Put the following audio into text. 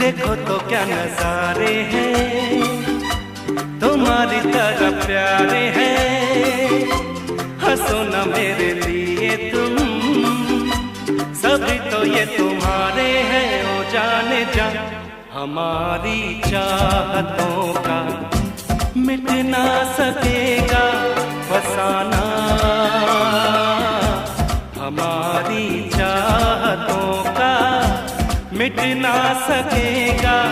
देखो तो क्या नजारे हैं, तुम्हारी तरह प्यारे हैं। हंसो ना मेरे लिए तुम, सभी तो ये तुम्हारे हैं। ओ जाने जा, हमारी चाहतों का मिट ना सकेगा फसाना। हमारी चाहतों का मिट ना सकेगा